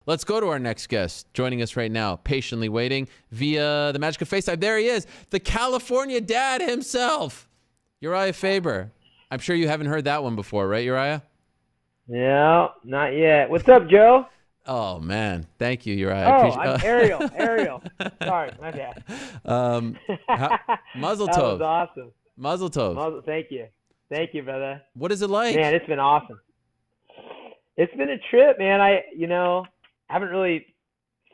Let's go to our next guest. Joining us right now, patiently waiting via the magic of FaceTime. There he is, the California dad himself, Urijah Faber. I'm sure you haven't heard that one before, right, Urijah? No, not yet. What's up, Joe? Oh, man. Thank you, Urijah. I'm Ariel. Sorry, my bad. Mazel That was tov. awesome. Mazel tov. Thank you. Thank you, brother. What is it like? Man, it's been awesome. It's been a trip, man. I haven't really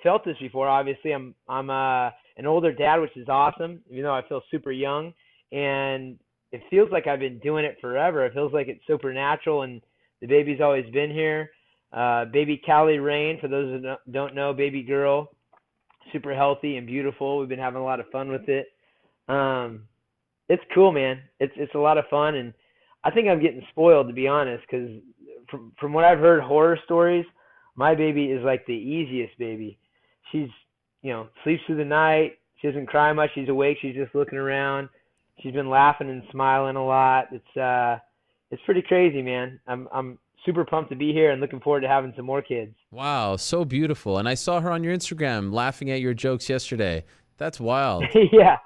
felt this before. Obviously, I'm an older dad, which is awesome, even though I feel super young. And it feels like I've been doing it forever. It feels like it's supernatural, and the baby's always been here. Baby Callie Rain, for those who don't know, baby girl, super healthy and beautiful. We've been having a lot of fun with it. It's cool, man. It's a lot of fun, and I think I'm getting spoiled, to be honest, because from what I've heard horror stories, my baby is like the easiest baby. She's, sleeps through the night. She doesn't cry much. She's awake. She's just looking around. She's been laughing and smiling a lot. It's pretty crazy, man. I'm super pumped to be here and looking forward to having some more kids. Wow, so beautiful. And I saw her on your Instagram laughing at your jokes yesterday. That's wild. Yeah.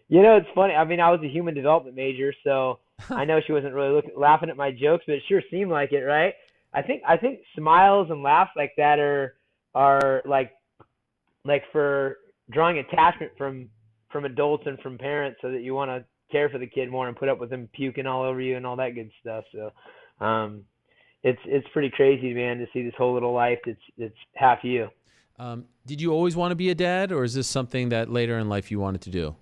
It's funny. I mean, I was a human development major, so I know she wasn't really laughing at my jokes, but it sure seemed like it, right? I think smiles and laughs like that are like for drawing attachment from adults and from parents, so that you want to care for the kid more and put up with them puking all over you and all that good stuff. So, it's pretty crazy, man, to see this whole little life that's half you. Did you always want to be a dad, or is this something that later in life you wanted to do?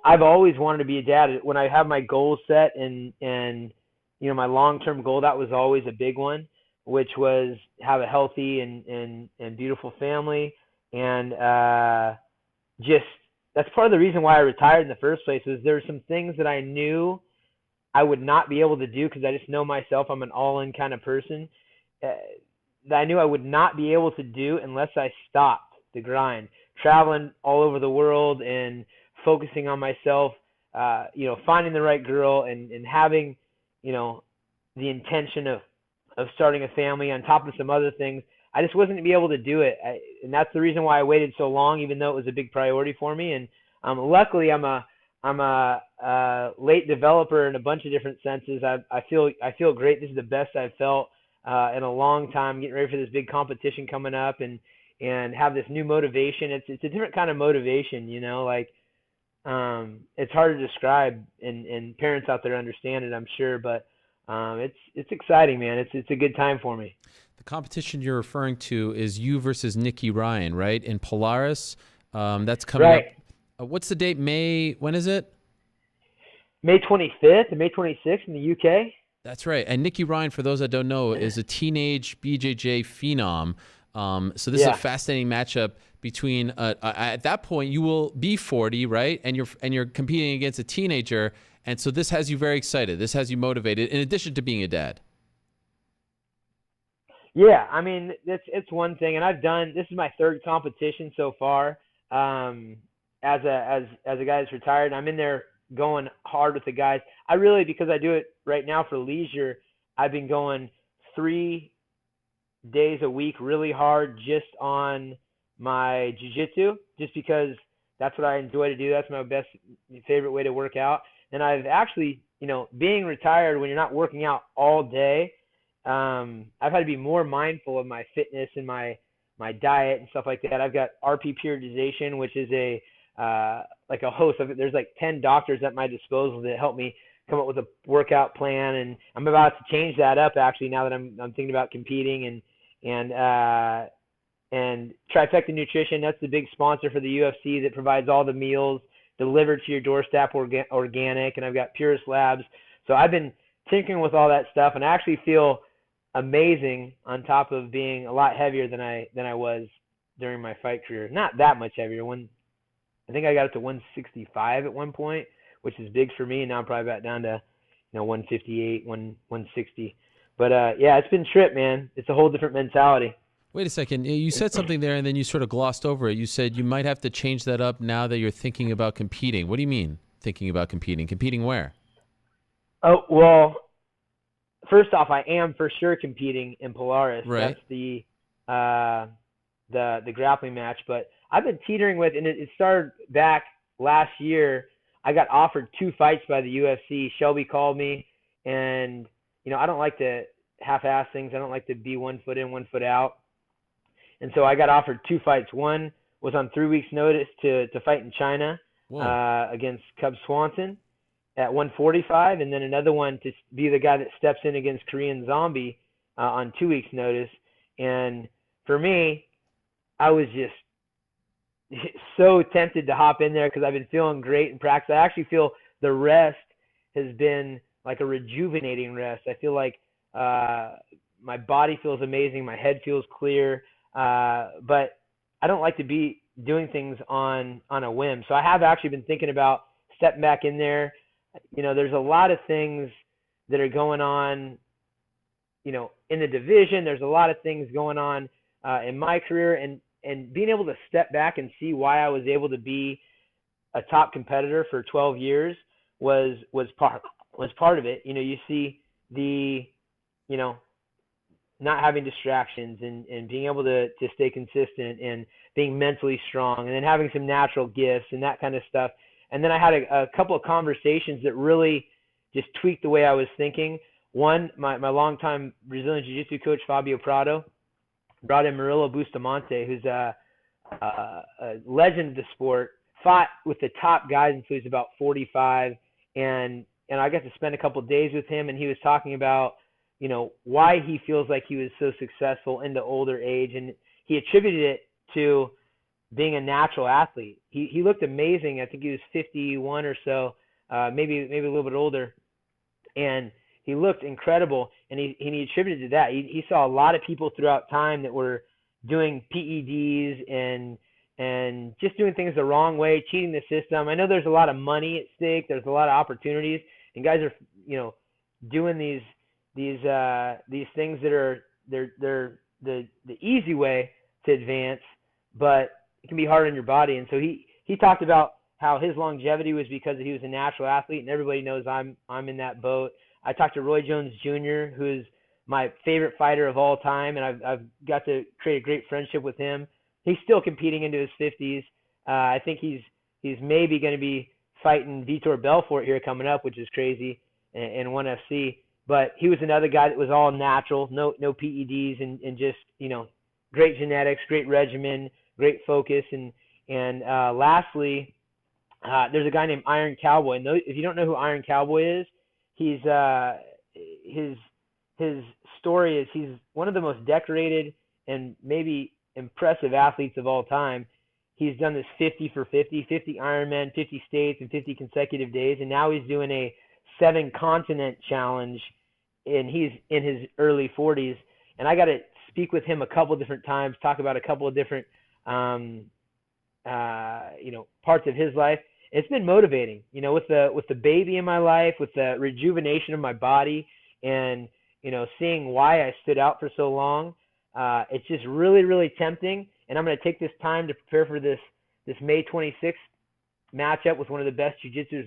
I've always wanted to be a dad. When I have my goals set and my long-term goal, that was always a big one, which was have a healthy and beautiful family. And just that's part of the reason why I retired in the first place, was there were some things that I knew I would not be able to do, because I just know myself. I'm an all-in kind of person, that I knew I would not be able to do unless I stopped the grind, traveling all over the world and focusing on myself, finding the right girl and having, the intention of starting a family on top of some other things. I just wasn't going to be able to do it. And that's the reason why I waited so long, even though it was a big priority for me. And luckily I'm a late developer in a bunch of different senses. I feel great. This is the best I've felt in a long time, getting ready for this big competition coming up and have this new motivation. It's a different kind of motivation, it's hard to describe, and parents out there understand it, I'm sure, but it's exciting, man. It's a good time for me. The competition you're referring to is you versus Niki Ryan, right? In Polaris. That's coming right up. What's the date? When is it? May 25th and May 26th in the UK. That's right. And Niki Ryan, for those that don't know, is a teenage BJJ phenom. So this is a fascinating matchup between at that point you will be 40, right? And you're competing against a teenager, and so this has you very excited. This has you motivated, in addition to being a dad. Yeah, I mean, it's one thing, and this is my third competition so far. As a guy that's retired, I'm in there going hard with the guys. I really, because I do it right now for leisure, I've been going 3 days a week really hard just on my jiu-jitsu, just because that's what I enjoy to do. That's my favorite way to work out. And I've actually, being retired, when you're not working out all day, I've had to be more mindful of my fitness and my diet and stuff like that. I've got RP periodization, which is like a host of it. There's like 10 doctors at my disposal that help me come up with a workout plan, and I'm about to change that up actually, now that I'm thinking about competing. And Trifecta Nutrition, that's the big sponsor for the UFC that provides all the meals delivered to your doorstep, organic, and I've got Purist Labs. So I've been tinkering with all that stuff, and I actually feel amazing on top of being a lot heavier than I was during my fight career. Not that much heavier. I think I got up to 165 at one point, which is big for me, and now I'm probably back down to 158, 160. But it's been a trip, man. It's a whole different mentality. Wait a second. You said something there, and then you sort of glossed over it. You said you might have to change that up now that you're thinking about competing. What do you mean, thinking about competing? Competing where? Oh, well, first off, I am for sure competing in Polaris. Right. That's the grappling match. But I've been teetering with, and it started back last year. I got offered 2 fights by the UFC. Shelby called me, and I don't like to half-ass things. I don't like to be 1 foot in, 1 foot out. And so I got offered 2 fights. One was on 3 weeks' notice to fight in China against Cub Swanson at 145, and then another one to be the guy that steps in against Korean Zombie on 2 weeks' notice. And for me, I was just so tempted to hop in there because I've been feeling great in practice. I actually feel the rest has been like a rejuvenating rest. I feel like my body feels amazing. My head feels clear. But I don't like to be doing things on a whim. So I have actually been thinking about stepping back in there. There's a lot of things that are going on, in the division. There's a lot of things going on in my career, and being able to step back and see why I was able to be a top competitor for 12 years was part of it. You see the, not having distractions and being able to stay consistent and being mentally strong, and then having some natural gifts and that kind of stuff. And then I had a couple of conversations that really just tweaked the way I was thinking. One, my longtime Brazilian Jiu-Jitsu coach, Fabio Prado, brought in Murilo Bustamante, who's a legend of the sport, fought with the top guys until he was about 45. And I got to spend a couple of days with him, and he was talking about, why he feels like he was so successful in the older age. And he attributed it to being a natural athlete. He looked amazing. I think he was 51 or so, maybe a little bit older. And he looked incredible, and he attributed to that. He saw a lot of people throughout time that were doing PEDs and just doing things the wrong way, cheating the system. I know there's a lot of money at stake. There's a lot of opportunities, and guys are, doing these things that are they're the easy way to advance, but it can be hard on your body. And so he talked about how his longevity was because he was a natural athlete, and everybody knows I'm in that boat. I talked to Roy Jones Jr., who's my favorite fighter of all time, and I've got to create a great friendship with him. He's still competing into his 50s. I think he's maybe going to be fighting Vitor Belfort here coming up, which is crazy, in ONE FC. But he was another guy that was all natural, no PEDs, and just, great genetics, great regimen, great focus. And lastly, there's a guy named Iron Cowboy. And if you don't know who Iron Cowboy is, he's his story is he's one of the most decorated and maybe impressive athletes of all time. He's done this 50 for 50 Ironman, 50 states, and 50 consecutive days. And now he's doing a 7-continent challenge, and he's in his early 40s. And I got to speak with him a couple of different times, talk about a couple of different, parts of his life. It's been motivating, with the baby in my life, with the rejuvenation of my body, and, seeing why I stood out for so long. It's just really, really tempting. And I'm going to take this time to prepare for this May 26th matchup with one of the best jiu-jitsu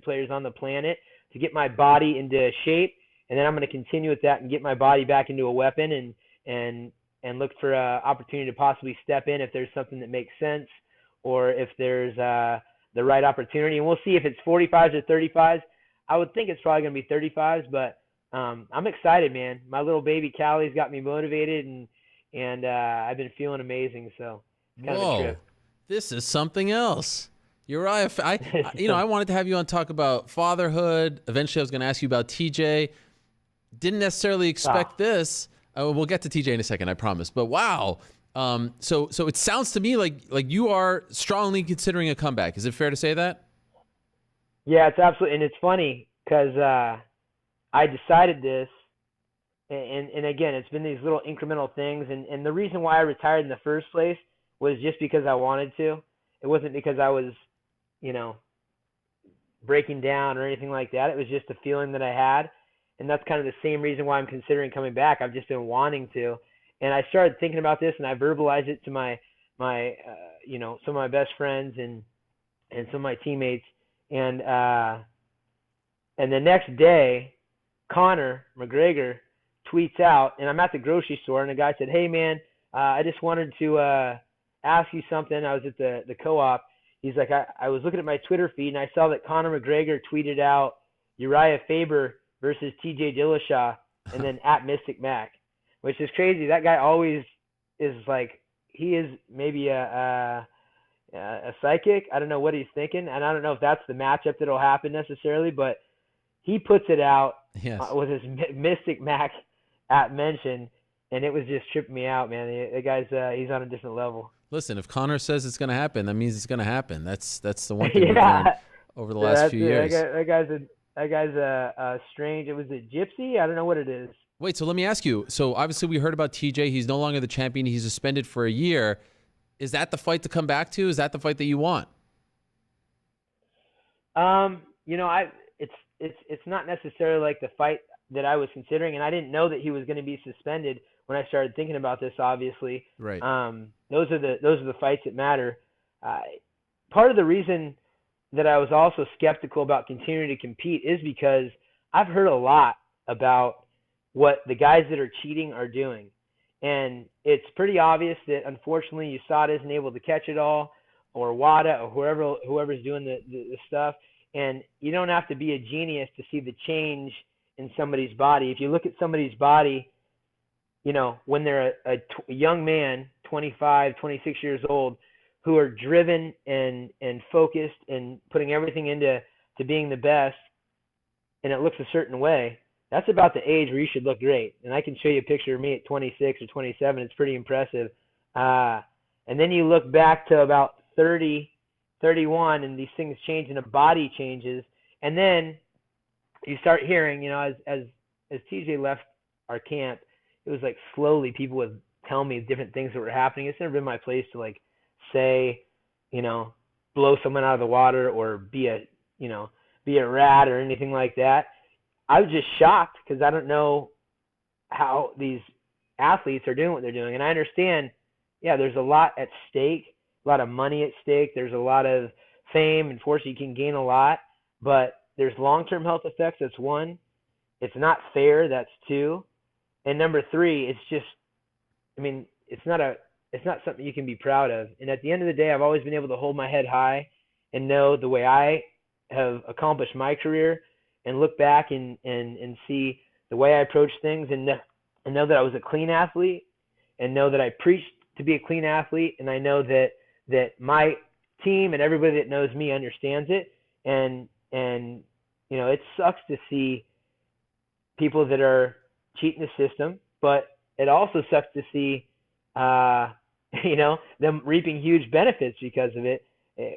players on the planet to get my body into shape. And then I'm going to continue with that and get my body back into a weapon and look for an opportunity to possibly step in if there's something that makes sense, or if there's the right opportunity. And we'll see if it's 45s or 35s. I would think it's probably going to be 35s, but I'm excited, man. My little baby Callie's got me motivated, and I've been feeling amazing. So it's kind of a trip. This is something else. Uriah, I wanted to have you on talk about fatherhood. Eventually, I was going to ask you about TJ. Didn't necessarily expect this. We'll get to TJ in a second, I promise. But wow. So it sounds to me like you are strongly considering a comeback. Is it fair to say that? Yeah, it's absolutely. And it's funny because I decided this, and again, it's been these little incremental things. And the reason why I retired in the first place was just because I wanted to. It wasn't because I was, breaking down or anything like that. It was just a feeling that I had. And that's kind of the same reason why I'm considering coming back. I've just been wanting to. And I started thinking about this, and I verbalized it to my some of my best friends and some of my teammates. And the next day, Conor McGregor tweets out, and I'm at the grocery store, and the guy said, "Hey man, I just wanted to ask you something. I was at the co-op. He's like, I was looking at my Twitter feed, and I saw that Conor McGregor tweeted out Urijah Faber versus TJ Dillashaw, and then at Mystic Mac, which is crazy. That guy always is like, he is maybe a psychic. I don't know what he's thinking, and I don't know if that's the matchup that'll happen necessarily, but he puts it out with his Mystic Mac at mention, and it was just tripping me out, man. The guy's he's on a different level. Listen, if Conor says it's going to happen, that means it's going to happen. That's the one thing we've learned over the last few years. That guy's a strange. It was a gypsy. I don't know what it is. Wait, so let me ask you. So obviously we heard about TJ. He's no longer the champion. He's suspended for a year. Is that the fight to come back to? Is that the fight that you want? It's not necessarily like the fight that I was considering, and I didn't know that he was going to be suspended when I started thinking about this. Obviously, right. Those are the fights that matter. Part of the reason that I was also skeptical about continuing to compete is because I've heard a lot about what the guys that are cheating are doing. And it's pretty obvious that, unfortunately, USADA isn't able to catch it all, or WADA, or whoever's doing the stuff. And you don't have to be a genius to see the change in somebody's body. If you look at somebody's body, when they're a young man, 25, 26 years old, who are driven and focused and putting everything into being the best, and it looks a certain way, that's about the age where you should look great. And I can show you a picture of me at 26 or 27. It's pretty impressive. And then you look back to about 30, 31, and these things change and the body changes. And then you start hearing, as TJ left our camp, it was like slowly people would tell me different things that were happening. It's never been my place to like say, blow someone out of the water or be a rat or anything like that. I was just shocked because I don't know how these athletes are doing what they're doing. And I understand, there's a lot at stake, a lot of money at stake. There's a lot of fame and fortune. You can gain a lot, but there's long-term health effects. That's one. It's not fair. That's two. And number three, it's just, it's not something you can be proud of. And at the end of the day, I've always been able to hold my head high and know the way I have accomplished my career, and look back and see the way I approach things, and know that I was a clean athlete, and know that I preached to be a clean athlete, and I know that my team and everybody that knows me understands it. And it sucks to see people that are cheating the system, but it also sucks to see them reaping huge benefits because of it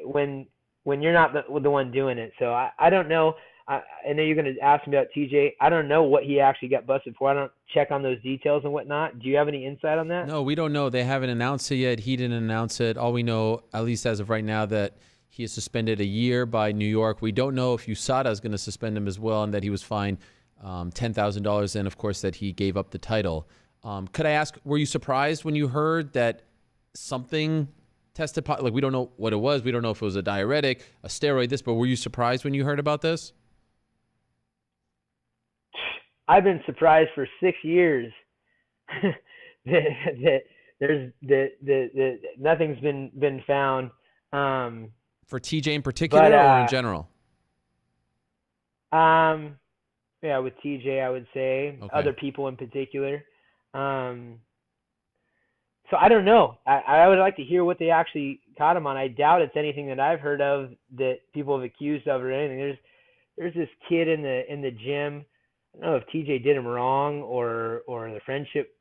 when you're not the one doing it. So I don't know. I know you're going to ask me about TJ. I don't know what he actually got busted for. I don't check on those details and whatnot. Do you have any insight on that? No, we don't know. They haven't announced it yet. He didn't announce it. All we know, at least as of right now, that he is suspended a year by New York. We don't know if USADA is going to suspend him as well, and that he was fined $10,000, and of course that he gave up the title. Could I ask, were you surprised when you heard that something tested positive? Like, we don't know what it was. We don't know if it was a diuretic, a steroid, but were you surprised when you heard about this? I've been surprised for 6 years that nothing's been found. For TJ in particular, or in general? With TJ, I would say. Okay. Other people in particular. So I don't know. I would like to hear what they actually caught him on. I doubt it's anything that I've heard of that people have accused of or anything. There's this kid in the gym. I don't know if TJ did him wrong or the friendship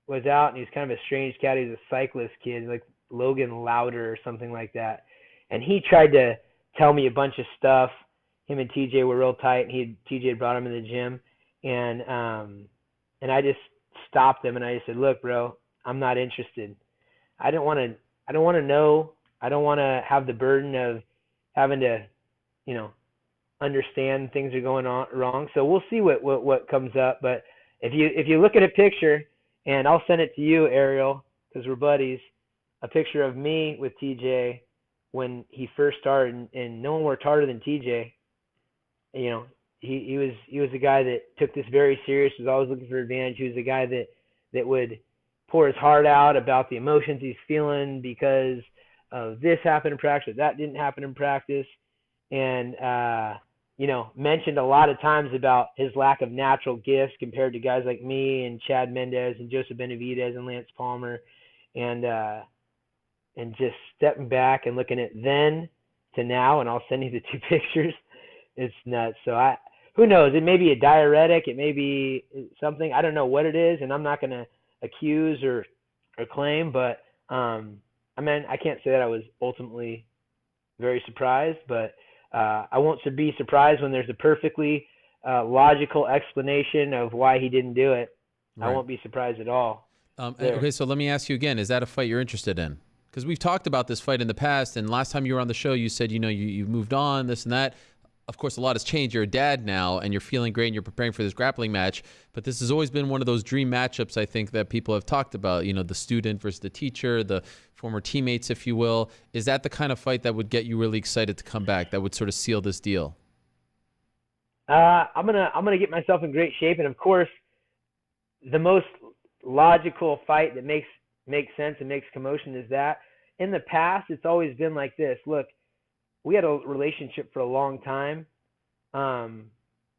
was out, and he's kind of a strange cat. He's a cyclist kid, like Logan Louder or something like that. And he tried to tell me a bunch of stuff. Him and TJ were real tight, and TJ had brought him in the gym, and I just stopped him, and I just said, "Look, bro, I'm not interested. I don't want to know. I don't want to have the burden of having to, understand things are going on wrong." So we'll see what comes up. But if you look at a picture, and I'll send it to you, Ariel, because we're buddies, a picture of me with TJ when he first started, and no one worked harder than TJ. He was a guy that took this very serious, was always looking for advantage. He was a guy that would pour his heart out about the emotions he's feeling because of this happened in practice, that didn't happen in practice, and mentioned a lot of times about his lack of natural gifts compared to guys like me and Chad Mendez and Joseph Benavidez and Lance Palmer, and just stepping back and looking at then to now, and I'll send you the 2 pictures. It's nuts. So who knows? It may be a diuretic. It may be something. I don't know what it is, and I'm not going to accuse or claim, but I can't say that I was ultimately very surprised, but I won't be surprised when there's a perfectly logical explanation of why he didn't do it. Right. I won't be surprised at all. Okay, so let me ask you again, is that a fight you're interested in? Because we've talked about this fight in the past, and last time you were on the show, you said, you've moved on, this and that. Of course, a lot has changed. You're a dad now, and you're feeling great, and you're preparing for this grappling match. But this has always been one of those dream matchups, I think, that people have talked about. The student versus the teacher, the former teammates, if you will. Is that the kind of fight that would get you really excited to come back, that would sort of seal this deal? I'm gonna get myself in great shape, and of course, the most logical fight that makes sense and makes commotion is that. In the past, it's always been like this. Look, we had a relationship for a long time.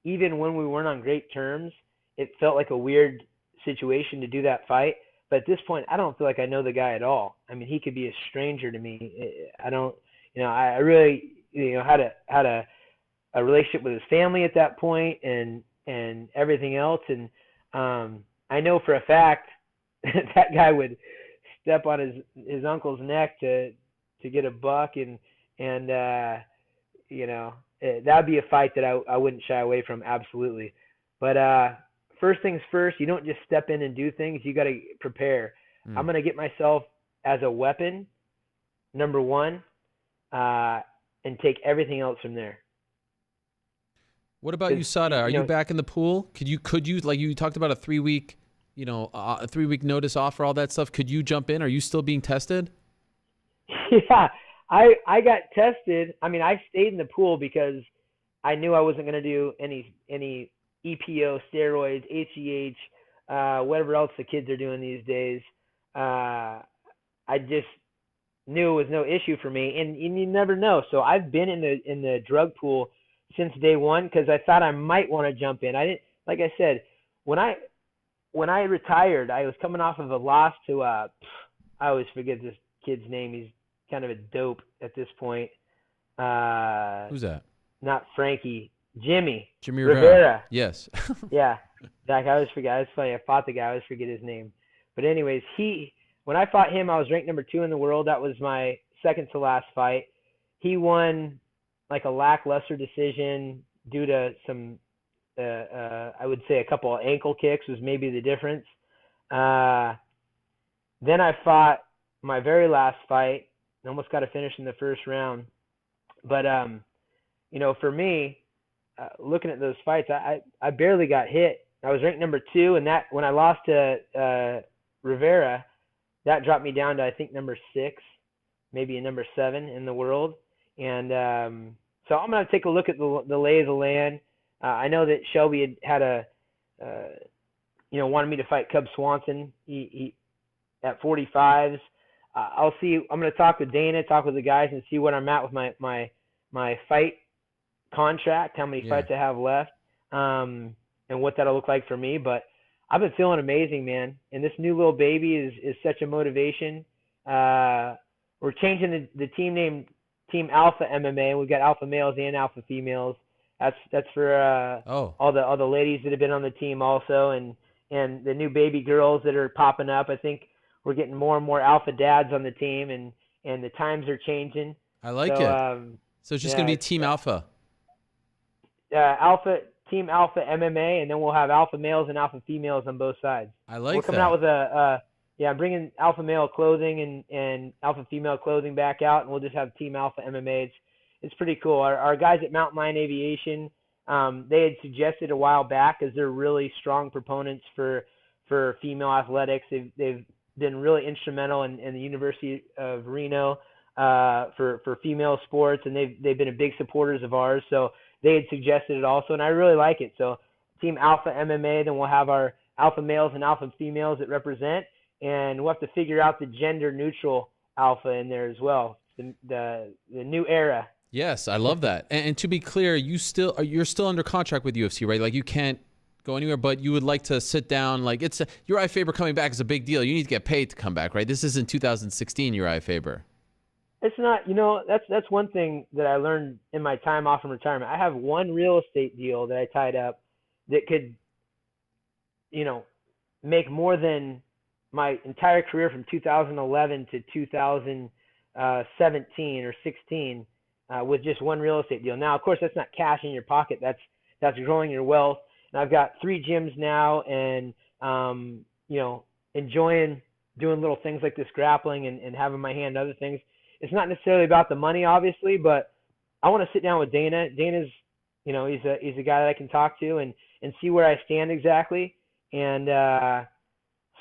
Even when we weren't on great terms, it felt like a weird situation to do that fight. But at this point, I don't feel like I know the guy at all. I mean, he could be a stranger to me. I don't, I really, had a relationship with his family at that point and everything else. And I know for a fact that guy would step on his uncle's neck to get a buck, and that'd be a fight that I wouldn't shy away from, absolutely. But first things first, you don't just step in and do things. You got to prepare. I'm going to get myself as a weapon, number one, and take everything else from there. What about USADA? Are you back in the pool? Could you like you talked about a 3-week, a 3-week notice off for all that stuff? Could you jump in? Are you still being tested? Yeah, I got tested. I mean, I stayed in the pool because I knew I wasn't going to do any EPO, steroids, HGH, whatever else the kids are doing these days. I just knew it was no issue for me, and you never know. So I've been in the drug pool since day one because I thought I might want to jump in. I didn't, like I said, when I retired, I was coming off of a loss to I always forget this kid's name. He's kind of a dope at this point. Who's that? Not Frankie. Jimmy Rivera. Yes. Yeah. Zach, I always forget. It's funny. I fought the guy. I always forget his name. But anyways, when I fought him, I was ranked number 2 in the world. That was my second to last fight. He won like a lackluster decision due to some, I would say a couple of ankle kicks was maybe the difference. Then I fought my very last fight. I almost got to finish in the first round. But, for me, looking at those fights, I barely got hit. I was ranked number 2, and that when I lost to Rivera, that dropped me down to, I think, number 6, maybe a number 7 in the world. And so I'm going to take a look at the lay of the land. I know that Shelby had wanted me to fight Cub Swanson he at 45s. I'll see. I'm going to talk with Dana, talk with the guys, and see what I'm at with my fight contract, how many fights I have left, and what that'll look like for me. But I've been feeling amazing, man. And this new little baby is such a motivation. We're changing the team name Team Alpha MMA. We've got alpha males and alpha females. That's for all the ladies that have been on the team also, and the new baby girls that are popping up. I think we're getting more and more alpha dads on the team, and the times are changing. I like it. So it's just going to be Team Alpha. Team Alpha MMA, and then we'll have alpha males and alpha females on both sides. I like that. We're coming out with I'm bringing alpha male clothing and alpha female clothing back out, and we'll just have Team Alpha MMA. It's pretty cool. Our guys at Mountain Lion Aviation, they had suggested a while back, because they're really strong proponents for female athletics. They've been really instrumental in the University of Reno for female sports, and they've been big supporters of ours. So they had suggested it also, and I really like it. So Team Alpha MMA, then we'll have our alpha males and alpha females that represent. and we'll have to figure out the gender neutral alpha in there as well. The new era. Yes, I love that. And to be clear, you're still under contract with UFC, right? Like you can't go anywhere, but you would like to sit down. Like Urijah Faber coming back is a big deal. You need to get paid to come back, right? This isn't 2016 Urijah Faber. It's not, that's one thing that I learned in my time off from retirement. I have one real estate deal that I tied up that could, make more than my entire career from 2011 to 2017 or 16 with just one real estate deal. Now, of course, that's not cash in your pocket. That's growing your wealth. And I've got 3 gyms now, and enjoying doing little things like this grappling and having my hand in other things. It's not necessarily about the money, obviously, but I want to sit down with Dana. Dana's, he's a guy that I can talk to and see where I stand exactly, and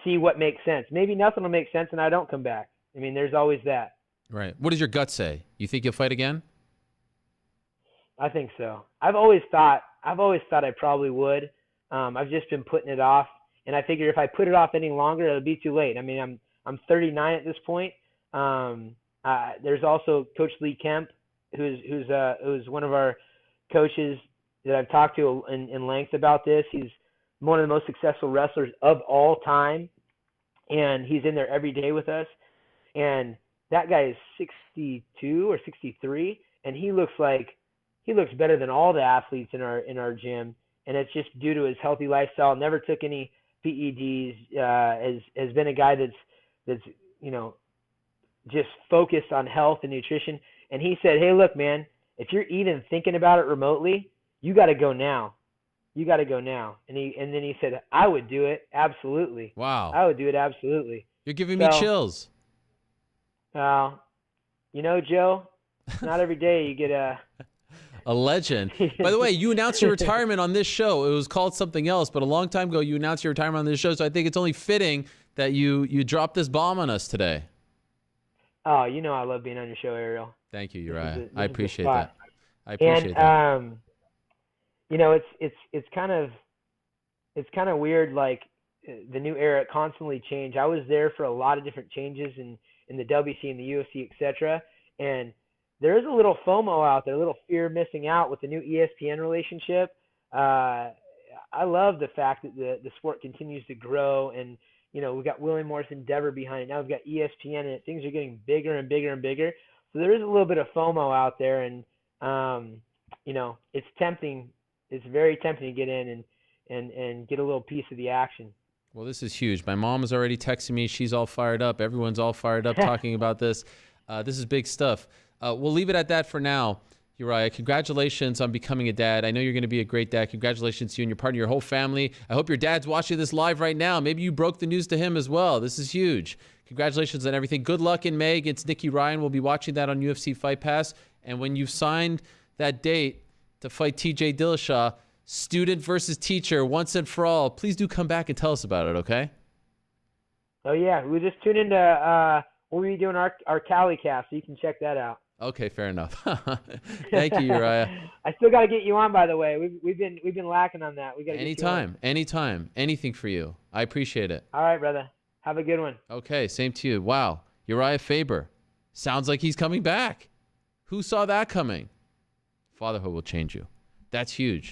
see what makes sense. Maybe nothing will make sense and I don't come back. I mean, there's always that. Right. What does your gut say? You think you'll fight again? I think so. I've always thought I probably would. I've just been putting it off, and I figure if I put it off any longer, it'll be too late. I mean, I'm 39 at this point. There's also Coach Lee Kemp, who's one of our coaches that I've talked to in length about this. He's one of the most successful wrestlers of all time, and he's in there every day with us. And that guy is 62 or 63, and he looks better than all the athletes in our gym. And it's just due to his healthy lifestyle. Never took any PEDs. Has been a guy that's just focused on health and nutrition. And he said, "Hey, look, man, if you're even thinking about it remotely, you got to go now. You got to go now." And then he said, "I would do it, absolutely." Wow. I would do it, absolutely. You're giving me chills. Joe, not every day you get a legend. By the way, you announced your retirement on this show. It was called something else, but a long time ago you announced your retirement on this show. So I think it's only fitting that you dropped this bomb on us today. Oh, I love being on your show, Ariel. Thank you, Urijah. I appreciate that. I appreciate that. It's kind of weird, like the new era constantly change. I was there for a lot of different changes in the WC and the UFC, etc. And there is a little FOMO out there, a little fear of missing out with the new ESPN relationship. I love the fact that the sport continues to grow, and we've got William Morris Endeavor behind it. Now we've got ESPN, and things are getting bigger and bigger and bigger. So there is a little bit of FOMO out there, and it's tempting. It's very tempting to get in and get a little piece of the action. Well, this is huge. My mom is already texting me. She's all fired up. Everyone's all fired up talking about this. This is big stuff. We'll leave it at that for now. Urijah, congratulations on becoming a dad. I know you're going to be a great dad. Congratulations to you and your partner, your whole family. I hope your dad's watching this live right now. Maybe you broke the news to him as well. This is huge. Congratulations on everything. Good luck in May against Niki Ryan. We'll be watching that on UFC Fight Pass. And when you've signed that date to fight TJ Dillashaw, student versus teacher, once and for all, please do come back and tell us about it, okay? Oh, yeah. We just tuned into we'll be doing our Cali cast, so you can check that out. Okay, fair enough. Thank you, Urijah. I still got to get you on, by the way. We've been lacking on that. We got to anytime, anything for you. I appreciate it. All right, brother. Have a good one. Okay, same to you. Wow, Urijah Faber. Sounds like he's coming back. Who saw that coming? Fatherhood will change you. That's huge.